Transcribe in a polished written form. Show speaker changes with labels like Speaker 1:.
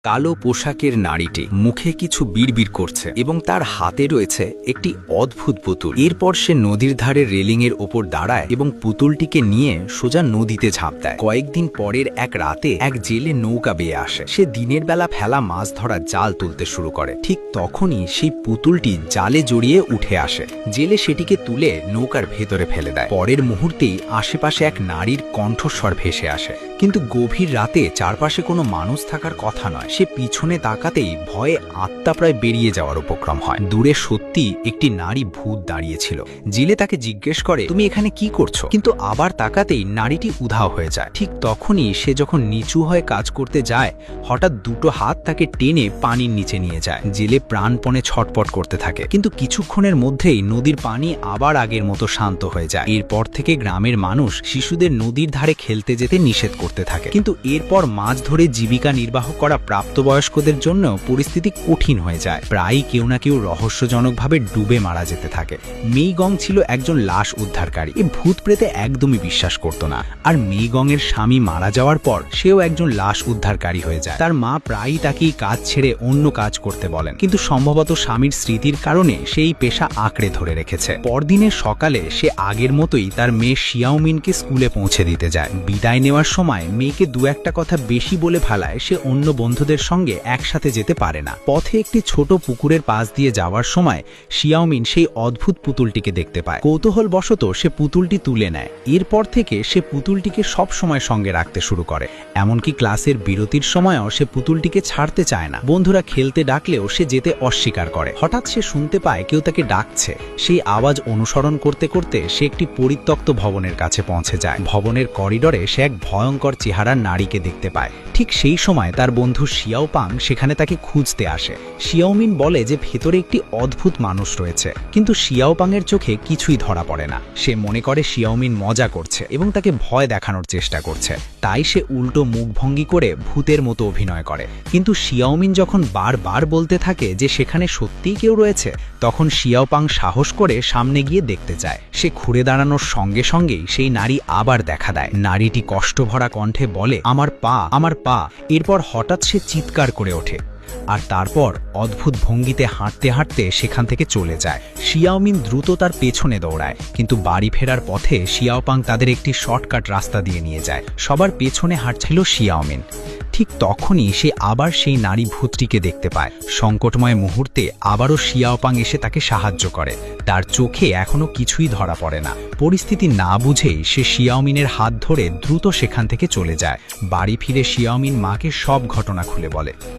Speaker 1: কালো পোশাকের নারীটি মুখে কিছু বিড়বিড় করছে এবং তার হাতে রয়েছে একটি অদ্ভুত পুতুল। এরপর সে নদীর ধারে রেলিংয়ের ওপর দাঁড়ায় এবং পুতুলটিকে নিয়ে সোজা নদীতে ঝাঁপ দেয়। কয়েকদিন পরের এক রাতে এক জেলে নৌকা বেয়ে আসে। সে দিনের বেলা ফেলা মাছ ধরা জাল তুলতে শুরু করে। ঠিক তখনই সেই পুতুলটি জালে জড়িয়ে উঠে আসে। জেলে সেটিকে তুলে নৌকার ভেতরে ফেলে দেয়। পরের মুহূর্তেই আশেপাশে এক নারীর কণ্ঠস্বর ভেসে আসে, কিন্তু গভীর রাতে চারপাশে কোনো মানুষ থাকার কথা নয়। সে পিছনে তাকাতেই ভয়ে আত্মা প্রায় বেরিয়ে যাওয়ার উপক্রম হয়। দূরে সত্যি একটি নারী ভূত দাঁড়িয়েছিল। জেলে তাকে জিজ্ঞেস করে, তুমি এখানে কি করছো? কিন্তু আবার তাকাতেই নারীটি উধাও হয়ে যায়। ঠিক তখনই সে যখন নিচু হয়ে কাজ করতে যায়, হঠাৎ দুটো হাত তাকে টেনে পানির নিচে নিয়ে যায়। জেলে প্রাণপণে ছটপট করতে থাকে, কিন্তু কিছুক্ষণের মধ্যেই নদীর পানি আবার আগের মতো শান্ত হয়ে যায়। এরপর থেকে গ্রামের মানুষ শিশুদের নদীর ধারে খেলতে যেতে নিষেধ করতে থাকে। কিন্তু এরপর মাছ ধরে জীবিকা নির্বাহ করা প্রাপ্তবয়স্কদের জন্য পরিস্থিতি কঠিন হয়ে যায়। প্রায়ই কেউ না কেউ রহস্যজনকভাবে ডুবে মারা যেতে থাকে। মেইগং ছিল একজন লাশ উদ্ধারকারী। এ ভূত প্রেতে একদমই বিশ্বাস করত না। আর মেইগং এর স্বামী মারা যাওয়ার পর সেও একজন লাশ উদ্ধারকারী হয়ে যায়। তার মা প্রায়ই তাকে কাজ ছেড়ে অন্য কাজ করতে বলেন, কিন্তু সম্ভবত স্বামীর স্মৃতির কারণে সেই পেশা আঁকড়ে ধরে রেখেছে। পরদিনের সকালে সে আগের মতোই তার মেয়ে শিয়াওমিনকে স্কুলে পৌঁছে দিতে যায়। বিদায় নেওয়ার সময় মেয়েকে দু একটা কথা বেশি বলে ফেলায় সে অন্য বন্ধুদের সঙ্গে একসাথে যেতে পারে না। পথে একটি ছোট পুকুরের পাশ দিয়ে যাওয়ার সময় শিয়াওমিন সেই অদ্ভুত পুতুলটিকে দেখতে পায়। কৌতূহলবশত সে পুতুলটি তুলে নেয়। এরপর থেকে সে পুতুলটিকে সব সময় সঙ্গে রাখতে শুরু করে। এমনকি ক্লাসের বিরতির সময়ও সে পুতুলটিকে ছাড়তে চায় না। বন্ধুরা খেলতে ডাকলেও সে যেতে অস্বীকার করে। হঠাৎ সে শুনতে পায় কেউ তাকে ডাকছে। সেই আওয়াজ অনুসরণ করতে করতে সে একটি পরিত্যক্ত ভবনের কাছে পৌঁছে যায়। ভবনের করিডোরে সে এক ভয়ঙ্কর চেহারার নারীকে দেখতে পায়। ঠিক সেই সময় তার বন্ধু শিয়াওপাং সেখানে তাকে খুঁজতে আসে। শিয়াওমিন বলে যে ভেতরে একটি অদ্ভুত মানুষ রয়েছে, কিন্তু শিয়াওপাংয়ের চোখে কিছুই ধরা পড়ে না। সে মনে করে শিয়াওমিন মজা করছে এবং তাকে ভয় দেখানোর চেষ্টা করছে। তাই সে উল্টো মুখভঙ্গি করে ভূতের মতো অভিনয় করে। কিন্তু শিয়াওমিন যখন বারবার বলতে থাকে যে সেখানে সত্যিই কেউ রয়েছে, তখন শিয়াওপাং সাহস করে সামনে গিয়ে দেখতে যায়। সে ঘুরে দাঁড়ানোর সঙ্গে সঙ্গেই সেই নারী আবার দেখা দেয়। নারীটি কষ্টভরা কণ্ঠে বলে, আমার পা, আমার পা। এরপর হঠাৎ সে চিৎকার করে ওঠে আর তারপর অদ্ভুত ভঙ্গিতে হাঁটতে হাঁটতে সেখান থেকে চলে যায়। শিয়াওমিন দ্রুত তার পেছনে দৌড়ায়, কিন্তু বাড়ি ফেরার পথে শিয়াওপাং তাদের একটি শর্টকাট রাস্তা দিয়ে নিয়ে যায়। সবার পেছনে হাঁটছিল শিয়াওমিন। ঠিক তখনই সে আবার সেই নারী ভূতটিকে দেখতে পায়। সংকটময় মুহূর্তে আবারও শিয়াওপাং এসে তাকে সাহায্য করে। তার চোখে এখনো কিছুই ধরা পড়ে না। পরিস্থিতি না বুঝেই সে শিয়াওমিনের হাত ধরে দ্রুত সেখান থেকে চলে যায়। বাড়ি ফিরে শিয়াওমিন মাকে সব ঘটনা খুলে বলে।